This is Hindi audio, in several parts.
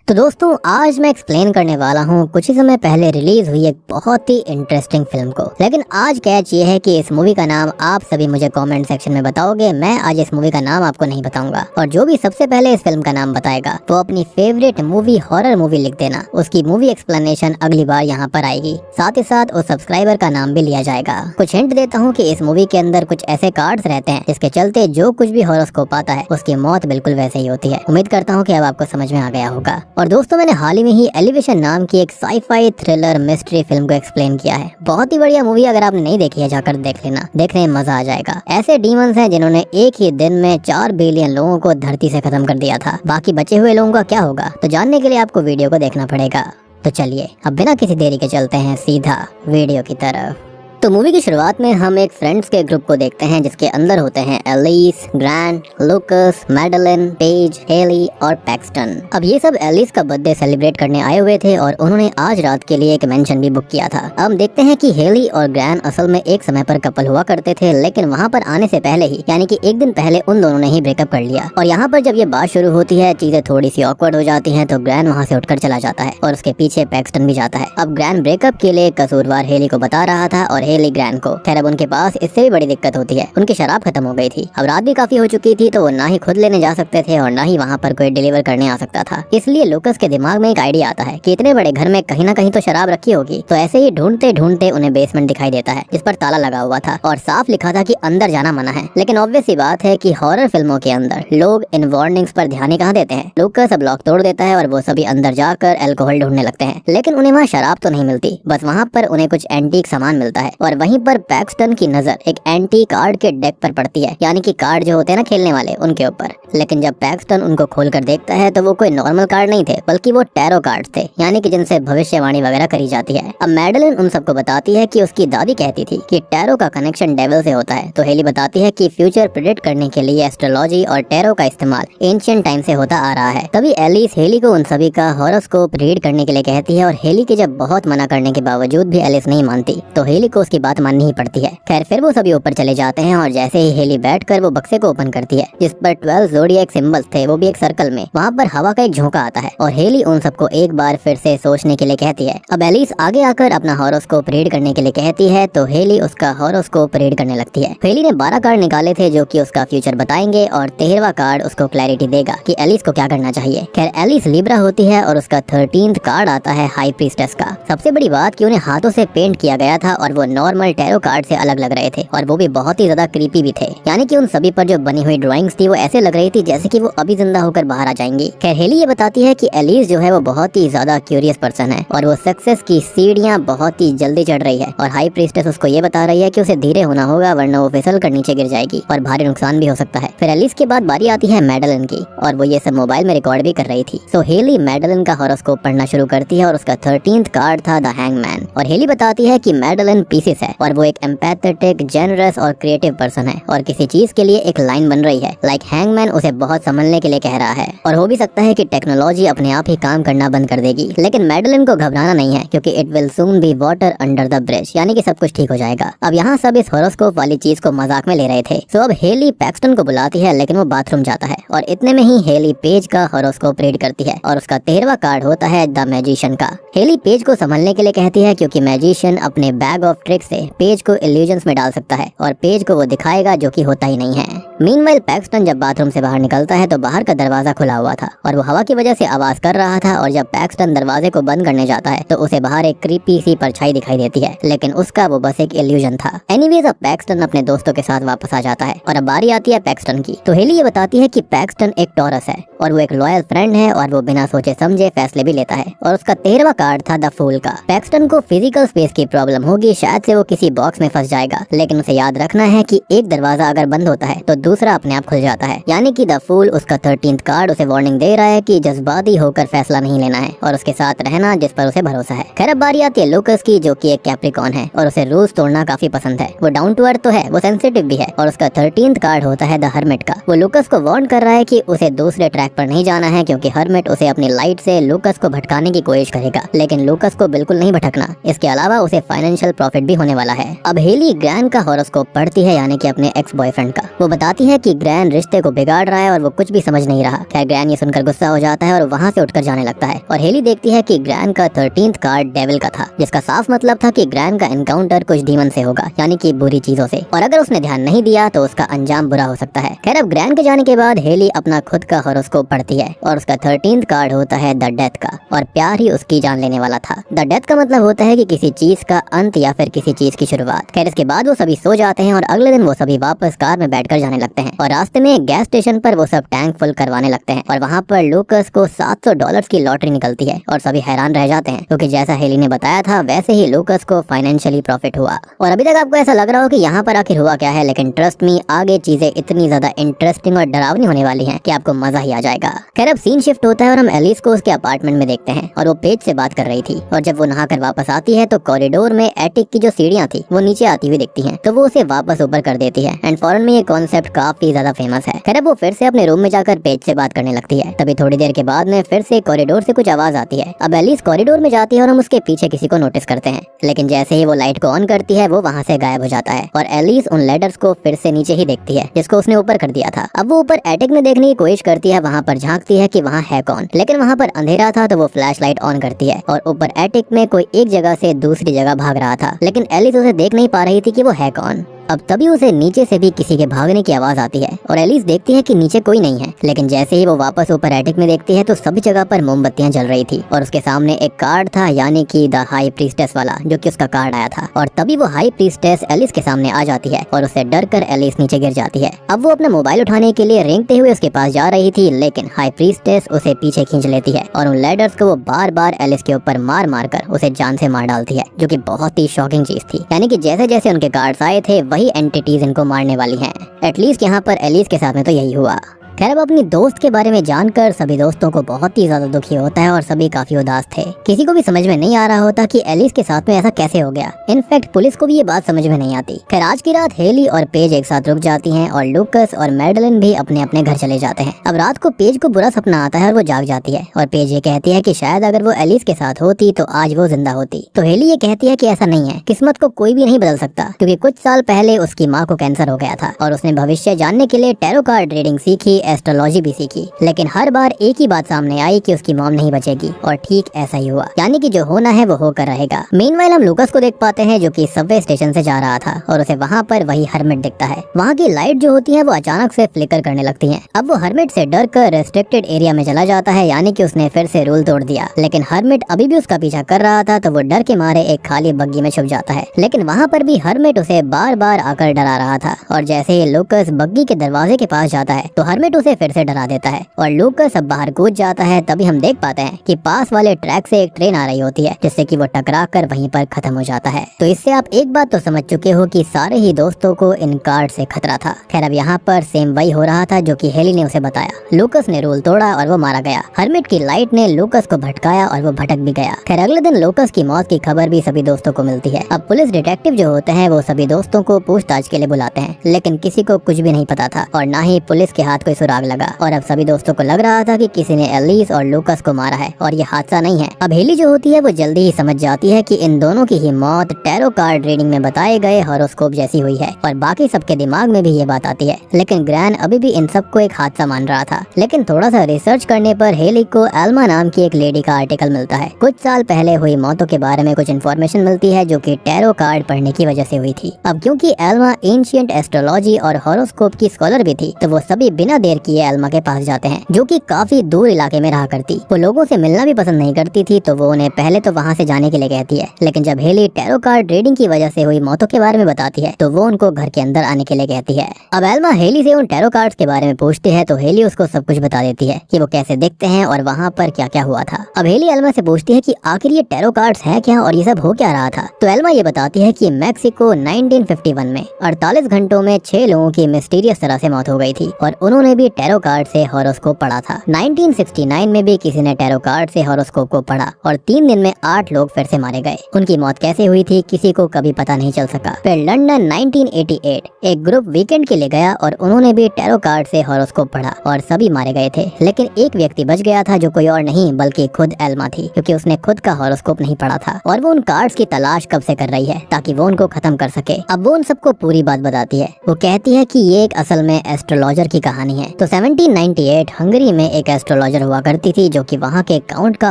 तो दोस्तों आज मैं एक्सप्लेन करने वाला हूँ कुछ ही समय पहले रिलीज हुई एक बहुत ही इंटरेस्टिंग फिल्म को। लेकिन आज कैच ये है कि इस मूवी का नाम आप सभी मुझे कमेंट सेक्शन में बताओगे, मैं आज इस मूवी का नाम आपको नहीं बताऊंगा। और जो भी सबसे पहले इस फिल्म का नाम बताएगा वो अपनी फेवरेट मूवी हॉरर मूवी लिख देना, उसकी मूवी एक्सप्लेनेशन अगली बार यहाँ पर आएगी। साथ ही साथ उस सब्सक्राइबर का नाम भी लिया जाएगा। कुछ हिंट देता हूँ कि इस मूवी के अंदर कुछ ऐसे कार्ड्स रहते हैं जिसके चलते जो कुछ भी हॉरोस्कोप आता है उसकी मौत बिल्कुल वैसे ही होती है। उम्मीद करता हूँ कि अब आपको समझ में आ गया होगा। और दोस्तों मैंने हाल ही में ही एलिवेशन नाम की एक साई-फाई थ्रिलर मिस्ट्री फिल्म को एक्सप्लेन किया है। बहुत ही बढ़िया मूवी, अगर आपने नहीं देखी है जाकर देख लेना, देखने में मजा आ जाएगा। ऐसे डीमंस हैं जिन्होंने एक ही दिन में 4 बिलियन लोगों को धरती से खत्म कर दिया था। बाकी बचे हुए लोगों का क्या होगा, तो जानने के लिए आपको वीडियो को देखना पड़ेगा। तो चलिए अब बिना किसी देरी के चलते हैं सीधा वीडियो की तरफ। तो मूवी की शुरुआत में हम एक फ्रेंड्स के ग्रुप को देखते हैं जिसके अंदर होते हैं Alice, Grant, Lucas, Madeline, Paige, Hailey और पैक्सटन। अब ये सब एलिस का बर्थडे सेलिब्रेट करने आए हुए थे और उन्होंने आज रात के लिए एक मेंशन भी बुक किया था। अब हम देखते हैं कि हेली और ग्रैंट असल में एक समय पर कपल हुआ करते थे, लेकिन वहाँ पर आने से पहले ही यानी कि एक दिन पहले उन दोनों ने ही ब्रेकअप कर लिया। और यहाँ पर जब ये बात शुरू होती है चीजें थोड़ी सी ऑकवर्ड हो जाती है, तो ग्रैंट वहाँ से उठकर चला जाता है और उसके पीछे पैक्सटन भी जाता है। अब ग्रैंट ब्रेकअप के लिए कसूरवार हेली को बता रहा था और हेली ग्रैंट को। खैर अब उनके पास इससे भी बड़ी दिक्कत होती है, उनकी शराब खत्म हो गई थी। अब रात भी काफी हो चुकी थी, तो वो ना ही खुद लेने जा सकते थे और ना ही वहाँ पर कोई डिलीवर करने आ सकता था। इसलिए लूकस के दिमाग में एक आइडिया आता है कि इतने बड़े घर में कहीं ना कहीं तो शराब रखी होगी। तो ऐसे ही ढूंढते ढूंढते उन्हें बेसमेंट दिखाई देता है जिस पर ताला लगा हुआ था और साफ लिखा था कि अंदर जाना मना है। लेकिन ऑब्वियस सी बात है कि हॉरर फिल्मों के अंदर लोग इन वार्निंग्स पर ध्यान ही कहाँ देते हैं। लूकस अब लॉक तोड़ देता है और वो सभी अंदर जाकर अल्कोहल ढूंढने लगते हैं, लेकिन उन्हें वहाँ शराब तो नहीं मिलती, बस वहाँ पर उन्हें कुछ एंटीक सामान मिलता है। और वहीं पर पैक्सटन की नजर एक एंटी कार्ड के डेक पर पड़ती है, यानी कि कार्ड जो होते हैं ना खेलने वाले, उनके ऊपर। लेकिन जब पैक्सटन उनको खोलकर देखता है तो वो कोई नॉर्मल कार्ड नहीं थे, बल्कि वो टैरो कार्ड थे, यानी कि जिनसे भविष्यवाणी वगैरह करी जाती है। अब मैडेलिन उन सबको बताती है कि उसकी दादी कहती थी कि टैरो का कनेक्शन डेविल से होता है। तो हेली बताती है कि फ्यूचर प्रेडिक्ट करने के लिए एस्ट्रोलॉजी और टैरो का इस्तेमाल एंशिएंट टाइम से होता आ रहा है। तभी एलिस हेली को उन सभी का हॉरोस्कोप रीड करने के लिए कहती है और हेली के जब बहुत मना करने के बावजूद भी एलिस नहीं मानती, तो हेली को उसकी बात माननी ही पड़ती है। खैर फिर वो सभी ऊपर चले जाते हैं और जैसे ही हेली बैठकर वो बक्से को ओपन करती है जिस पर 12 ज़ोडिएक सिंबल्स थे, वो भी एक सर्कल में, वहाँ पर हवा का एक झोंका आता है और हेली उन सबको एक बार फिर से सोचने के लिए कहती है। अब एलिस आगे आकर अपना हॉरोस्कोप रीड करने के लिए कहती है, तो हेली उसका हॉरोस्कोप रीड करने लगती है। हेली ने 12 कार्ड निकाले थे जो कि उसका फ्यूचर बताएंगे और 13वां कार्ड उसको क्लैरिटी देगा कि एलिस को क्या करना चाहिए। खैर एलिस लिब्रा होती है और उसका 13th कार्ड आता है हाई प्रीस्टेस का। सबसे बड़ी बात कि उन्हें हाथों से पेंट किया गया था और वो नॉर्मल टैरो कार्ड से अलग लग रहे थे और वो भी बहुत ही ज्यादा क्रीपी भी थे, यानी कि उन सभी पर जो बनी हुई ड्राइंग्स थी वो ऐसे लग रही थी जैसे कि वो अभी जिंदा होकर बाहर आ जाएंगी। खैर हेली ये बताती है कि एलिस जो है वो बहुत ही ज्यादा क्यूरियस पर्सन है और वो सक्सेस की सीढ़ियां बहुत ही जल्दी चढ़ रही है और हाई प्रीस्टेस उसको ये बता रही है कि उसे धीरे होना होगा वरना वो फिसल कर नीचे गिर जाएगी और भारी नुकसान भी हो सकता है। फिर एलिस के बाद बारी आती है मैडेलिन की और वो ये सब मोबाइल में रिकॉर्ड भी कर रही थी। सो हेली मैडेलिन का हॉरोस्कोप पढ़ना शुरू करती है और उसका 13th कार्ड था द हैंगमैन। और हेली बताती है कि मैडेलिन पीसिस है और वो एक एम्पैथेटिक, जेनरस और क्रिएटिव पर्सन है और किसी चीज के लिए एक लाइन बन रही है लाइक हैंगमैन उसे बहुत संभलने के लिए कह रहा है और हो भी सकता है कि टेक्नोलॉजी अपने आप ही काम करना बंद कर देगी। लेकिन मैडेलिन को घबराना नहीं है क्योंकि it will soon be water under the bridge, यानी कि सब कुछ ठीक हो जाएगा। अब यहाँ सब इस हॉरोस्कोप वाली चीज को मजाक में ले रहे थे। सो अब हेली पैक्सटन को बुलाती है लेकिन वो बाथरूम जाता है और इतने में ही हेली पेज का हॉरोस्कोप रीड करती है और उसका 13वां कार्ड होता है द मैजिशियन का। हेली पेज को संभलने के लिए कहती है क्योंकि मैजिशियन अपने बैग ऑफ ट्रिक्स से पेज को इल्यूजन्स में डाल सकता है और पेज को वो दिखाएगा जो कि होता ही नहीं है। मीनवाइल पैक्सटन जब बाथरूम से बाहर निकलता है तो बाहर का दरवाजा खुला हुआ था और वो हवा की वजह से आवाज कर रहा था और जब पैक्सटन दरवाजे को बंद करने जाता है तो उसे बाहर एक क्रीपी सी परछाई दिखाई देती है, लेकिन उसका वो बस एक इल्यूजन था। एनीवेज अब पैक्सटन अपने दोस्तों के साथ वापस आ जाता है और अब बारी आती है पैक्सटन की। तो हेली ये बताती है कि पैक्सटन एक टॉरस है और वो एक लॉयल फ्रेंड है और वो बिना सोचे समझे फैसले भी लेता है और उसका 13वां कार्ड था द फूल का। पैक्सटन को फिजिकल स्पेस की प्रॉब्लम होगी, शायद से वो किसी बॉक्स में फंस जाएगा, लेकिन उसे याद रखना है कि एक दरवाजा अगर बंद होता है तो दूसरा अपने आप खुल जाता है, यानी कि द फूल उसका 13th कार्ड उसे वार्निंग दे रहा है कि जज्बाती होकर फैसला नहीं लेना है और उसके साथ रहना जिस पर उसे भरोसा है। खैर अब बारी आती है लूकस की जो कि एक कैप्रिकॉर्न है और उसे रूल्स तोड़ना काफी पसंद है। वो डाउन टू अर्थ तो है, वो सेंसिटिव भी है और उसका 13th कार्ड होता है द हर्मिट का। वो लूकस को वार्न कर रहा है कि उसे दूसरे ट्रैक पर नहीं जाना है क्योंकि हर्मिट उसे अपनी लाइट से लूकस को भटकाने की कोशिश करेगा, लेकिन लूकस को बिल्कुल नहीं भटकना। इसके अलावा उसे फाइनेंशियल प्रॉफिट भी भी होने वाला है। अब हेली ग्रैन का हॉरोस्कोप पढ़ती है, यानी कि अपने एक्स बॉयफ्रेंड का। वो बताती है कि ग्रैन रिश्ते को बिगाड़ रहा है और वो कुछ भी समझ नहीं रहा। खैर ग्रैन ये सुनकर गुस्सा हो जाता है और वहाँ से उठकर जाने लगता है। और हेली देखती है कि ग्रैन का 13th कार्ड डेविल का था, जिसका साफ मतलब था कि ग्रैन का एनकाउंटर कुछ डीमन से होगा, यानी कि बुरी चीजों से, और अगर उसने ध्यान नहीं दिया तो उसका अंजाम बुरा हो सकता है। खैर अब ग्रैन के जाने के बाद हेली अपना खुद का हॉरोस्कोप पढ़ती है और उसका 13th कार्ड होता है द डेथ का, और प्यार ही उसकी जान लेने वाला था। द डेथ का मतलब होता है कि किसी चीज का अंत या फिर किसी चीज की शुरुआत। खैर इसके बाद वो सभी सो जाते हैं और अगले दिन वो सभी वापस कार में बैठकर जाने लगते हैं और रास्ते में एक गैस स्टेशन पर वो सब टैंक फुल करवाने लगते हैं और वहाँ पर लूकस को $700 की लॉटरी निकलती है और सभी हैरान रह जाते हैं, क्योंकि जैसा हेली ने बताया था वैसे ही लूकस को फाइनेंशियली प्रॉफिट हुआ। और अभी तक आपको ऐसा लग रहा हो कि यहाँ पर आखिर हुआ क्या है, लेकिन ट्रस्ट मी आगे चीजें इतनी ज्यादा इंटरेस्टिंग और डरावनी होने वाली हैं कि आपको मजा ही आ जाएगा। खैर अब सीन शिफ्ट होता है और हम एलिस को उसके अपार्टमेंट में देखते हैं और वो पेज से बात कर रही थी, और जब वो नहाकर वापस आती है तो कॉरिडोर में एटिक की जो सीढ़ियाँ थी वो नीचे आती हुई दिखती हैं, तो वो उसे वापस ऊपर कर देती है। एंड फॉरेन में ये कॉन्सेप्ट काफी ज्यादा फेमस है। खैर वो फिर से अपने रूम में जाकर पेज से बात करने लगती है। तभी थोड़ी देर के बाद में फिर से कॉरिडोर से कुछ आवाज आती है। अब एलिस कॉरिडोर में जाती है और हम उसके पीछे किसी को नोटिस करते हैं, लेकिन जैसे ही वो लाइट को ऑन करती है वो वहाँ से गायब हो जाता है और एलिस उन लेडर्स को फिर से नीचे ही देखती है जिसको उसने ऊपर कर दिया था। अब वो ऊपर एटिक में देखने की कोशिश करती है, वहाँ पर झांकती है कि वहाँ है कौन, लेकिन वहाँ पर अंधेरा था, तो वो फ्लैश लाइट ऑन करती है और ऊपर एटिक में कोई एक जगह से दूसरी जगह भाग रहा था, लेकिन एलिस उसे देख नहीं पा रही थी कि वो है कौन। अब तभी उसे नीचे से भी किसी के भागने की आवाज आती है और एलिस देखती है कि नीचे कोई नहीं है, लेकिन जैसे ही वो वापस ऊपर एटिक में देखती है तो सभी जगह पर मोमबत्तियां जल रही थी और उसके सामने एक कार्ड था, यानी कि द हाई प्रीस्टेस वाला, जो कि उसका कार्ड आया था। और तभी वो हाई प्रीस्टेस एलिस के सामने आ जाती है और उसे डर कर एलिस नीचे गिर जाती है। अब वो अपना मोबाइल उठाने के लिए रेंगते हुए उसके पास जा रही थी, लेकिन हाई प्रीस्टेस उसे पीछे खींच लेती है और उन लेडर्स को वो बार बार एलिस के ऊपर मार मार कर उसे जान से मार डालती है, जो कि बहुत ही शॉकिंग चीज थी। यानी कि जैसे जैसे उनके कार्ड्स आए थे वही एंटिटीज को मारने वाली हैं। एटलीस्ट यहाँ पर एलिस के साथ में तो यही हुआ। खैर अब अपनी दोस्त के बारे में जानकर सभी दोस्तों को बहुत ही ज्यादा दुखी होता है और सभी काफी उदास थे। किसी को भी समझ में नहीं आ रहा होता कि एलिस के साथ में ऐसा कैसे हो गया। इनफैक्ट पुलिस को भी ये बात समझ में नहीं आती। खैर आज की रात हेली और पेज एक साथ रुक जाती हैं और लूकस और मैडलिन भी अपने अपने घर चले जाते हैं। अब रात को पेज को बुरा सपना आता है और वो जाग जाती है और पेज ये कहती है कि शायद अगर वो एलिस के साथ होती तो आज वो जिंदा होती। तो हेली ये कहती है कि ऐसा नहीं है, किस्मत को कोई भी नहीं बदल सकता, क्योंकि कुछ साल पहले उसकी माँ को कैंसर हो गया था और उसने भविष्य जानने के लिए टैरो कार्ड रीडिंग सीखी, एस्ट्रोलॉजी भी की, लेकिन हर बार एक ही बात सामने आई कि उसकी मॉम नहीं बचेगी, और ठीक ऐसा ही हुआ। यानी कि जो होना है वो होकर रहेगा। मीनवाइल हम लूकस को देख पाते हैं जो कि सबवे स्टेशन से जा रहा था और उसे वहाँ पर वही हर्मिट दिखता है। वहाँ की लाइट जो होती है वो अचानक से फ्लिकर करने लगती है। अब वो हर्मिट से डर कर रेस्ट्रिक्टेड एरिया में चला जाता है, यानी कि उसने फिर से रूल तोड़ दिया, लेकिन हर्मिट अभी भी उसका पीछा कर रहा था, तो वो डर के मारे एक खाली बग्गी में छुप जाता है। लेकिन वहाँ पर भी हर्मिट उसे बार बार आकर डरा रहा था और जैसे ही लूकस बग्गी के दरवाजे के पास जाता है तो हर्मिट उसे फिर से डरा देता है और लूकस सब बाहर कूद जाता है। तभी हम देख पाते हैं कि पास वाले ट्रैक से एक ट्रेन आ रही होती है, जिससे कि वो टकरा कर वहीं पर खत्म हो जाता है। तो इससे आप एक बात तो समझ चुके हो कि सारे ही दोस्तों को इन कार्ड से खतरा था। खैर अब यहाँ पर सेम वही हो रहा था जो कि हेली ने उसे बताया। लूकस ने रूल तोड़ा और वो मारा गया। हर्मिट की लाइट ने लूकस को भटकाया और वो भटक भी गया। खैर अगले दिन लूकस की मौत की खबर भी सभी दोस्तों को मिलती है। अब पुलिस डिटेक्टिव जो होते हैं वो सभी दोस्तों को पूछताछ के लिए बुलाते हैं, लेकिन किसी को कुछ भी नहीं पता था और ना ही पुलिस के हाथ कोई सुराग लगा। और अब सभी दोस्तों को लग रहा था कि किसी ने एलिस और लूकस को मारा है और ये हादसा नहीं है। अब हेली जो होती है वो जल्दी ही समझ जाती है कि इन दोनों की ही मौत टैरो कार्ड रीडिंग में बताए गए हॉरोस्कोप जैसी हुई है और बाकी सबके दिमाग में भी ये बात आती है। लेकिन ग्रैन अभी भी इन सबको एक हादसा मान रहा था। लेकिन थोड़ा सा रिसर्च करने पर हेली को एल्मा नाम की एक लेडी का आर्टिकल मिलता है। कुछ साल पहले हुई मौतों के बारे में कुछ इन्फॉर्मेशन मिलती है जो कि टैरो कार्ड पढ़ने की वजह से हुई थी। अब क्योंकि एल्मा एंशिएंट एस्ट्रोलॉजी और हॉरोस्कोप की स्कॉलर भी थी, तो वो सभी बिना देर किए एल्मा के पास जाते हैं, जो कि काफी दूर इलाके में रहा करती। वो लोगों से मिलना भी पसंद नहीं करती थी, तो वो उन्हें पहले तो वहाँ से जाने के लिए कहती है। लेकिन जब हेली टैरो कार्ड रीडिंग की वजह से हुई मौतों के बारे में बताती है तो वो उनको घर के अंदर आने के लिए कहती है। अब एल्मा हेली से उन टैरो कार्ड्स के बारे में पूछती है तो हेली उसको सब कुछ बता देती है कि वो कैसे दिखते हैं और वहाँ पर क्या क्या हुआ था। अब हेली एल्मा से पूछती है कि आखिर ये टैरो कार्ड्स है क्या और ये सब हो क्या रहा था। तो एल्मा ये बताती है कि मैक्सिको 1951 में 48 घंटों में 6 लोगों की मिस्टीरियस तरह से मौत हो गई थी और उन्होंने भी भी टैरो कार्ड से हॉरोस्कोप पढ़ा था। 1969 में भी किसी ने टैरो कार्ड से हॉरोस्कोप को पढ़ा और 3 दिन में 8 लोग फिर से मारे गए। उनकी मौत कैसे हुई थी किसी को कभी पता नहीं चल सका। फिर लंदन 1988 एक ग्रुप वीकेंड के लिए गया और उन्होंने भी टैरो कार्ड से हॉरोस्कोप पढ़ा और सभी मारे गए थे, लेकिन एक व्यक्ति बच गया था जो कोई और नहीं बल्कि खुद एल्मा थी, क्योंकि उसने खुद का हॉरोस्कोप नहीं पढ़ा था और वो उन कार्ड्स की तलाश कब से कर रही है ताकि वो उनको खत्म कर सके। अब वो उन सबको पूरी बात बताती है। वो कहती है कि ये एक असल में एस्ट्रोलॉजर की कहानी है। तो 1798 हंगरी में एक एस्ट्रोलॉजर हुआ करती थी जो कि वहाँ के काउंट का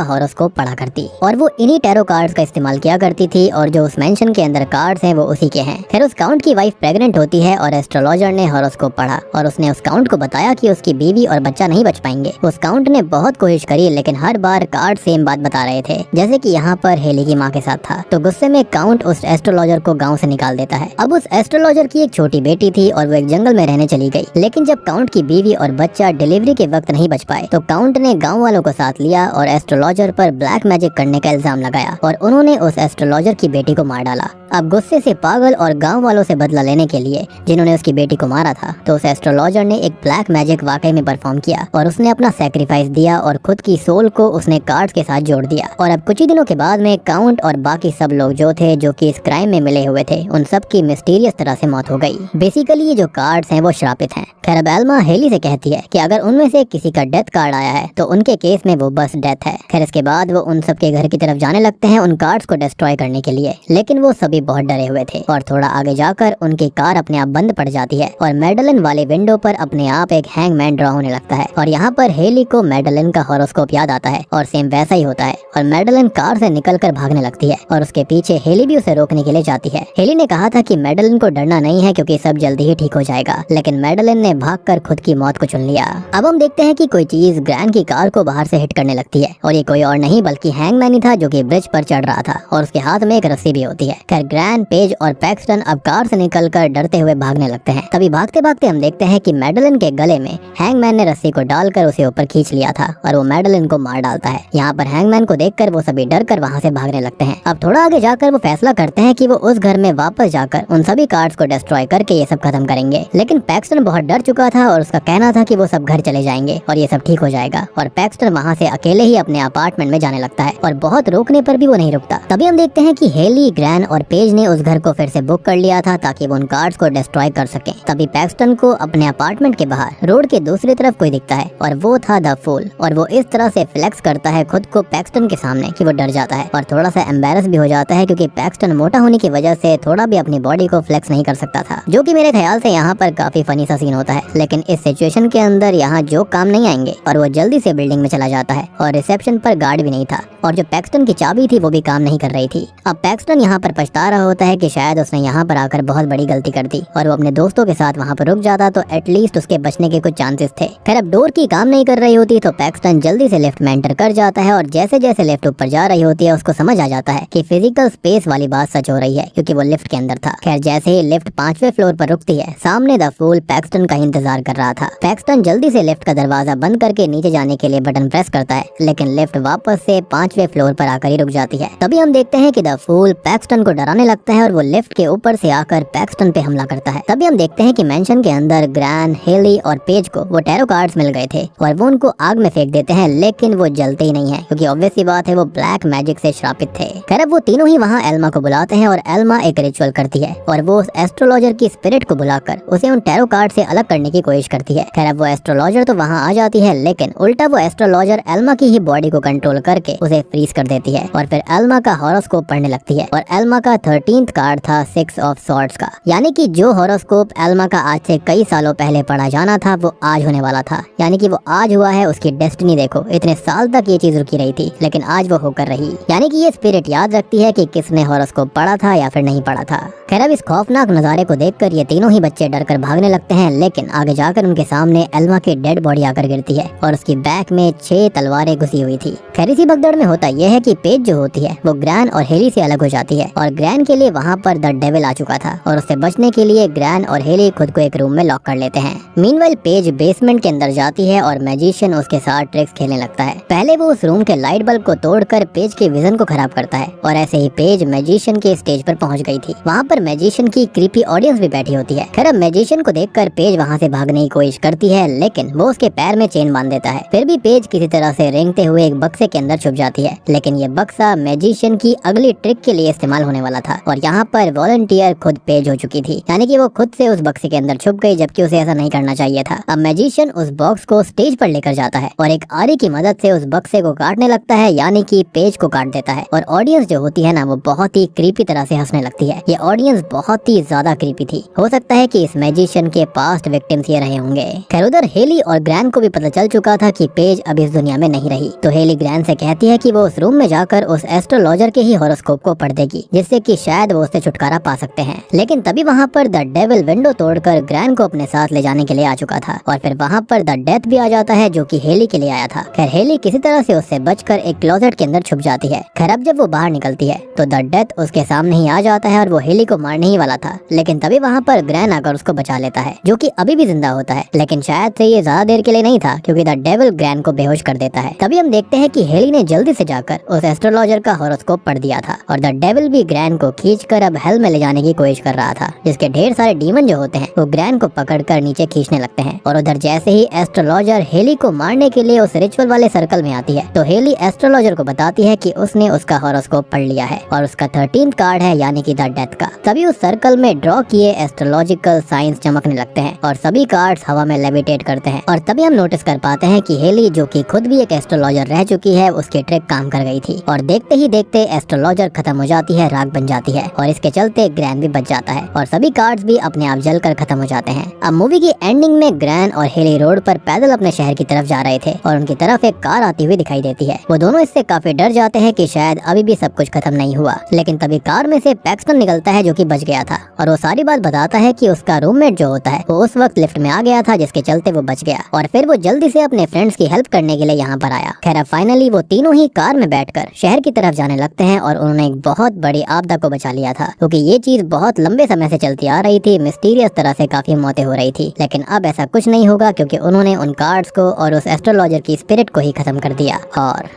हॉरोस्कोप पढ़ा करती और वो इन्हीं टैरो कार्ड्स का इस्तेमाल किया करती थी और जो उस मेंशन के अंदर कार्ड्स हैं वो उसी के हैं। फिर उस काउंट की वाइफ प्रेग्नेंट होती है और एस्ट्रोलॉजर ने हॉरोस्कोप पढ़ा और उसने उस काउंट को बताया कि उसकी बीवी और बच्चा नहीं बच पाएंगे। उस काउंट ने बहुत कोशिश करी लेकिन हर बार कार्ड सेम बात बता रहे थे, जैसे कि यहाँ पर हेली की माँ के साथ था। तो गुस्से में काउंट उस एस्ट्रोलॉजर को गाँव से निकाल देता है। अब उस एस्ट्रोलॉजर की एक छोटी बेटी थी और वो एक जंगल में रहने चली गई, लेकिन जब काउंट की बीवी और बच्चा डिलीवरी के वक्त नहीं बच पाए तो काउंट ने गाँव वालों को साथ लिया और एस्ट्रोलॉजर पर ब्लैक मैजिक करने का इल्जाम लगाया और उन्होंने उस एस्ट्रोलॉजर की बेटी को मार डाला। अब गुस्से से पागल और गांव वालों से बदला लेने के लिए जिन्होंने उसकी बेटी को मारा था, तो उस एस्ट्रोलॉजर ने एक ब्लैक मैजिक वाकई में परफॉर्म किया और उसने अपना सैक्रिफाइस दिया और खुद की सोल को उसने कार्ड्स के साथ जोड़ दिया। और अब कुछ ही दिनों के बाद में काउंट और बाकी सब लोग जो थे जो कि इस क्राइम में मिले हुए थे उन सब की मिस्टीरियस तरह से मौत हो गई। बेसिकली ये जो कार्ड्स हैं वो श्रापित हैं। खैर अब एल्मा हेली से कहती है कि अगर उनमें से किसी का डेथ कार्ड आया है तो उनके केस में वो बस डेथ है। खैर इसके बाद वो उन सब के घर की तरफ जाने लगते हैं उन कार्ड्स को डिस्ट्रॉय करने के लिए, लेकिन वो सभी बहुत डरे हुए थे और थोड़ा आगे जाकर उनकी कार अपने आप बंद पड़ जाती है और मैडलिन वाले विंडो पर अपने आप एक हैंगमैन ड्रॉ होने लगता है और यहाँ पर हेली को मैडलिन का हॉरोस्कोप याद आता है और सेम वैसा ही होता है और मैडलिन कार से निकलकर भागने लगती है और उसके पीछे हेली भी उसे रोकने के लिए जाती है। हेली ने कहा था कि मैडलिन को डरना नहीं है क्योंकि सब जल्दी ही ठीक हो जाएगा, लेकिन मैडलिन ने भागकर खुद की मौत को चुन लिया। अब हम देखते हैं कि कोई चीज ग्रैन की कार को बाहर से हिट करने लगती है और ये कोई और नहीं बल्कि हैंगमैन ही था जो कि ब्रिज पर चढ़ रहा था और उसके हाथ में एक रस्सी भी होती है। खैर ग्रैन, पेज और पैक्सटन अब कार से निकलकर डरते हुए भागने लगते हैं। तभी भागते भागते हम देखते हैं कि मैडलिन के गले में हैंगमैन ने रस्सी को डालकर उसे ऊपर खींच लिया था और वो मैडलिन को मार डालता है। यहाँ पर हैंगमैन को देखकर वो सभी डर कर वहाँ से भागने लगते हैं। अब थोड़ा आगे जाकर वो फैसला करते हैं कि वो उस घर में वापस जाकर उन सभी कार्ड्स को डिस्ट्रॉय करके ये सब खत्म करेंगे, लेकिन पैक्सटन बहुत डर चुका था और उसका कहना था कि वो सब घर चले जाएंगे और ये सब ठीक हो जाएगा और पैक्सटन वहाँ से अकेले ही अपने अपार्टमेंट में जाने लगता है और बहुत रोकने पर भी वो नहीं रुकता। तभी हम देखते हैं कि हेली, ग्रैन और पेज ने उस घर को फिर से बुक कर लिया था ताकि वो उन कार्ड्स को डिस्ट्रॉय कर सके। तभी पैक्सटन को अपने अपार्टमेंट के बाहर रोड के दूसरी तरफ कोई दिखता है और वो था द फूल और वो इस तरह से फ्लेक्स करता है खुद को पैक्सटन के सामने कि वो डर जाता है और थोड़ा सा एम्बैरस भी हो जाता है क्योंकि पैक्सटन मोटा होने की वजह से थोड़ा भी अपनी बॉडी को फ्लेक्स नहीं कर सकता था, जो कि मेरे ख्याल से यहाँ पर काफी फनी सा सीन होता है। लेकिन इस सिचुएशन के अंदर यहाँ जो काम नहीं आएंगे और वो जल्दी से बिल्डिंग में चला जाता है और रिसेप्शन पर गार्ड भी नहीं था और जो पैक्सटन की चाबी थी वो भी काम नहीं कर रही थी। अब पैक्सटन यहाँ पर पछता रहा होता है कि शायद उसने यहाँ पर आकर बहुत बड़ी गलती कर दी और वो अपने दोस्तों के साथ वहाँ पर रुक जाता तो एटलीस्ट उसके बचने के कुछ चांसेस थे। खैर अब डोर की काम नहीं कर रही होती तो पैक्सटन जल्दी से लिफ्ट में एंटर कर जाता है और जैसे जैसे लिफ्ट ऊपर जा रही होती है उसको समझ आ जाता है कि फिजिकल स्पेस वाली बात सच हो रही है क्योंकि वो लिफ्ट के अंदर था। खैर जैसे ही लिफ्ट 5वें फ्लोर पर रुकती है सामने द फूल पैक्सटन का इंतजार कर रहा था। पैक्सटन जल्दी से लिफ्ट का दरवाजा बंद करके नीचे जाने के लिए बटन प्रेस करता है, लेकिन लिफ्ट वापस से 5वें फ्लोर पर आकर ही रुक जाती है। तभी हम देखते हैं कि द फूल पैक्सटन को डराने लगता है और वो लिफ्ट के ऊपर से आकर पैक्सटन पे हमला करता है। तभी हम देखते हैं कि मेंशन के अंदर ग्रैन, हेली और पेज को वो टैरो कार्ड्स मिल गए थे और वो उनको आग में फेंक देते हैं, लेकिन वो जलते ही नहीं है क्योंकि ऑब्वियस सी बात है वो ब्लैक मैजिक से श्रापित थे। खैर अब वो तीनों ही वहाँ एल्मा को बुलाते हैं और एल्मा एक रिचुअल करती है और वो उस एस्ट्रोलॉजर की स्पिरिट को बुलाकर उसे उन टैरो कार्ड से अलग करने की कोशिश करती है। खैर अब वो एस्ट्रोलॉजर तो वहाँ आ जाती है, लेकिन उल्टा वो एस्ट्रोलॉजर एल्मा की ही बॉडी को कंट्रोल करके उसे फ्रीज कर देती है और फिर एल्मा का हॉरोस्कोप पढ़ने लगती है और एल्मा का 13th कार्ड था 6 ऑफ सॉर्ड्स का, यानी कि जो हॉरोस्कोप एल्मा का आज से कई सालों पहले पढ़ा जाना था वो आज होने वाला था, यानी कि वो आज हुआ है। उसकी डेस्टिनी देखो, इतने साल तक ये चीज रुकी रही थी लेकिन आज वो होकर रही, यानी कि ये स्पिरिट याद रखती है कि किसने हॉरोस्कोप पढ़ा था या फिर नहीं पढ़ा था। खैर अब इस खौफनाक नजारे को देखकर ये तीनों ही बच्चे डरकर भागने लगते हैं, लेकिन आगे जाकर उनके सामने एल्मा की डेड बॉडी आकर गिरती है और उसकी बैक में 6 तलवारें घुसी हुई थी। खैर इसी भगदड़ में होता यह है कि पेज जो होती है वो ग्रैन और हेली से अलग हो जाती है और ग्रैन के लिए वहाँ पर द डेविल आ चुका था और उससे बचने के लिए ग्रैन और हेली खुद को एक रूम में लॉक कर लेते हैं। मीनवाइल पेज बेसमेंट के अंदर जाती है और मैजिशियन उसके साथ ट्रिक्स खेलने लगता है। पहले वो उस रूम के लाइट बल्ब को तोड़कर पेज के विजन को खराब करता है और ऐसे ही पेज मैजिशियन के स्टेज पर पहुंच गई थी। वहाँ पर मैजिशियन की क्रीपी ऑडियंस भी बैठी होती है। खैर अब मैजिशियन को देखकर पेज वहाँ से भागने की कोशिश करती है, लेकिन वो उसके पैर में चेन बांध देता है। फिर भी पेज किसी तरह से रेंगते हुए एक बक्से के अंदर छुप जाती है, लेकिन ये बक्सा मैजिशियन की अगली ट्रिक के लिए इस्तेमाल होने वाला था और यहाँ पर वॉलंटियर खुद पेज हो चुकी थी, यानी कि वो खुद से उस बक्से के अंदर छुप गई, जबकि उसे ऐसा नहीं करना चाहिए था। अब मैजिशियन उस बॉक्स को स्टेज पर लेकर जाता है और एक आरी की मदद से उस बक्से को काटने लगता है, यानी कि पेज को काट देता है। और ऑडियंस जो होती है ना, वो बहुत ही क्रीपी तरह से हंसने लगती है। ये ऑडियंस बहुत ही ज्यादा क्रीपी थी। हो सकता है कि इस मैजिशियन के पास्ट विक्टिम्स ये रहे होंगे। खैर उधर हेली और ग्रैन को भी पता चल चुका था कि पेज अब इस दुनिया में नहीं रही, तो हेली ग्रैन से कहती है कि वो उस रूम में जाकर उस एस्ट्रोलॉजर के ही हॉरोस्कोप को पढ़ देगी, जिससे कि शायद वो उससे छुटकारा पा सकते हैं। लेकिन तभी वहाँ पर द डेविल विंडो तोड़कर ग्रैन को अपने साथ ले जाने के लिए आ चुका था और फिर वहाँ पर द डेथ भी आ जाता है, जो कि हेली के लिए आया था। खैर हेली किसी तरह से उससे बचकर एक क्लोजेट के अंदर छुप जाती है। खैर अब जब वो बाहर निकलती है तो द डेथ उसके सामने ही आ जाता है और वो हेली को मारने ही वाला था, लेकिन तभी वहाँ पर ग्रैन आकर उसको बचा लेता है, जो कि अभी भी जिंदा होता है। लेकिन शायद से ये ज्यादा देर के लिए नहीं था, क्योंकि द डेविल ग्रैन को बेहोश कर देता है। तभी हम देखते हैं कि हेली ने जल्दी से जाकर उस एस्ट्रोलॉजर का हॉरोस्कोप पढ़ दिया था और द डेविल भी ग्रैन को खींचकर अब हेल में ले जाने की कोशिश कर रहा था, जिसके ढेर सारे डीमन जो होते हैं वो ग्रैन को पकड़कर नीचे खींचने लगते हैं। और उधर जैसे ही एस्ट्रोलॉजर हेली को मारने के लिए उस रिचुअल वाले सर्कल में आती है, तो हेली एस्ट्रोलॉजर को बताती है कि उसने उसका हॉरोस्कोप पढ़ लिया है और उसका 13th कार्ड है, यानी कि द डेथ का। तभी उस सर्कल में ड्रॉ किए एस्ट्रोलॉजिकल साइंस चमकने लगते हैं और सभी कार्ड्स हवा में लेविटेट करते हैं। और तभी हम नोटिस कर पाते हैं कि हेली, जो कि खुद भी एक एस्ट्रोलॉजर रह चुकी है, उसकी ट्रिक काम कर गई थी और देखते ही देखते एस्ट्रोलॉजर खत्म हो जाती है, राख बन जाती है और इसके चलते ग्रैन भी बच जाता है और सभी कार्ड्स भी अपने आप जलकर खत्म हो जाते हैं। अब मूवी की एंडिंग में ग्रैन और हेली रोड पर पैदल अपने शहर की तरफ जा रहे थे और उनकी तरफ एक कार आती हुई दिखाई देती है। वो दोनों इससे काफी डर जाते हैं कि शायद अभी भी सब कुछ खत्म नहीं हुआ, लेकिन तभी कार में से पैक्सटन निकलता है, जो कि बच गया था और वो सारी बात बताता है कि उसका रूममेट जो होता है वो उस वक्त लिफ्ट में आ गया था, जिसके चलते वो बच गया और फिर वो जल्दी से अपने फ्रेंड्स की हेल्प करने के लिए यहाँ पर आया। खैर अब फाइनली वो तीनों ही कार में बैठकर शहर की तरफ जाने लगते हैं और उन्होंने एक बहुत बड़ी आपदा को बचा लिया था, क्योंकि ये चीज बहुत लंबे समय से चलती आ रही थी। मिस्टीरियस तरह से काफी मौतें हो रही थी, लेकिन अब ऐसा कुछ नहीं होगा, क्योंकि उन्होंने उन कार्ड्स को और उस एस्ट्रोलॉजर की स्पिरिट को ही खत्म कर दिया और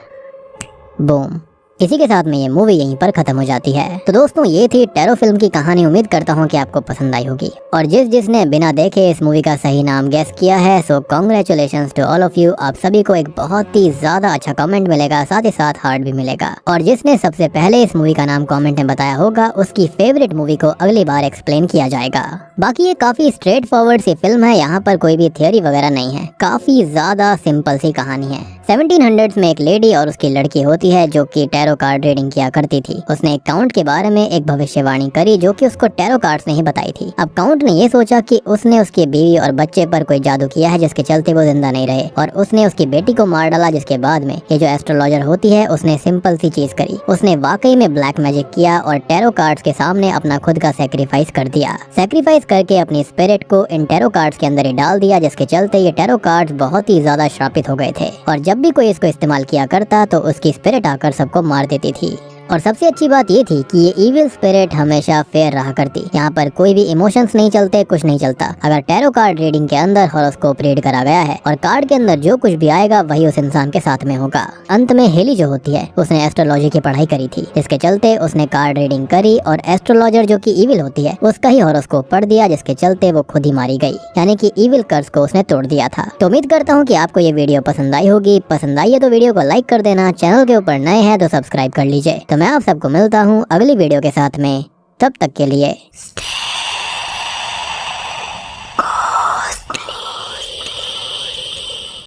बूम। इसी के साथ में ये मूवी यहीं पर खत्म हो जाती है। तो दोस्तों ये थी टैरो फिल्म की कहानी। उम्मीद करता हूँ कि आपको पसंद आई होगी और जिसने बिना देखे इस मूवी का सही नाम गेस किया है, so congratulations to all of you. आप सभी को एक बहुत ही ज्यादा अच्छा कमेंट मिलेगा, साथ ही साथ हार्ट भी मिलेगा। और जिसने सबसे पहले इस मूवी का नाम कॉमेंट में बताया होगा, उसकी फेवरेट मूवी को अगली बार एक्सप्लेन किया जाएगा। बाकी ये काफी स्ट्रेट फॉरवर्ड सी फिल्म है, यहाँ पर कोई भी थियोरी वगैरह नहीं है, काफी ज्यादा सिंपल सी कहानी है। 1700s में एक लेडी और उसकी लड़की होती है जो कि टैरो कार्ड रीडिंग किया करती थी। उसने एक काउंट के बारे में एक भविष्यवाणी करी, जो कि उसको टैरो कार्ड्स ने ही बताई थी। अब काउंट ने ये सोचा कि उसने उसकी बीवी और बच्चे पर कोई जादू किया है, जिसके चलते वो जिंदा नहीं रहे, और उसने उसकी बेटी को मार डाला। जिसके बाद में ये जो एस्ट्रोलॉजर होती है, उसने सिंपल सी चीज करी, उसने वाकई में ब्लैक मैजिक किया और टैरो कार्ड्स के सामने अपना खुद का सैक्रिफाइस कर दिया। सैक्रिफाइस करके अपनी स्पिरिट को इन टैरो कार्ड्स के अंदर ही डाल दिया, जिसके चलते ये टैरो कार्ड्स बहुत ही ज्यादा श्रापित हो गए थे और जब भी कोई इसको इस्तेमाल किया करता तो उसकी स्पिरिट आकर सबको मार देती थी। और सबसे अच्छी बात ये थी कि ये इविल स्पिरिट हमेशा फेयर रहा करती। यहाँ पर कोई भी इमोशंस नहीं चलते, कुछ नहीं चलता। अगर टैरो कार्ड रीडिंग के अंदर हॉरोस्कोप रीड करा गया है और कार्ड के अंदर जो कुछ भी आएगा वही उस इंसान के साथ में होगा। अंत में हेली जो होती है उसने एस्ट्रोलॉजी की पढ़ाई करी थी, जिसके चलते उसने कार्ड रीडिंग करी और एस्ट्रोलॉजर जो कि इविल होती है उसका ही हॉरोस्कोप पढ़ दिया, जिसके चलते वो खुद ही मारी गई, यानी कि इविल कर्स को उसने तोड़ दिया था। तो उम्मीद करता हूँ कि आपको ये वीडियो पसंद आई होगी। पसंद आई है तो वीडियो को लाइक कर देना, चैनल के ऊपर नए हैं तो सब्सक्राइब कर लीजिए। तो मैं आप सबको मिलता हूँ अगली वीडियो के साथ में, तब तक के लिए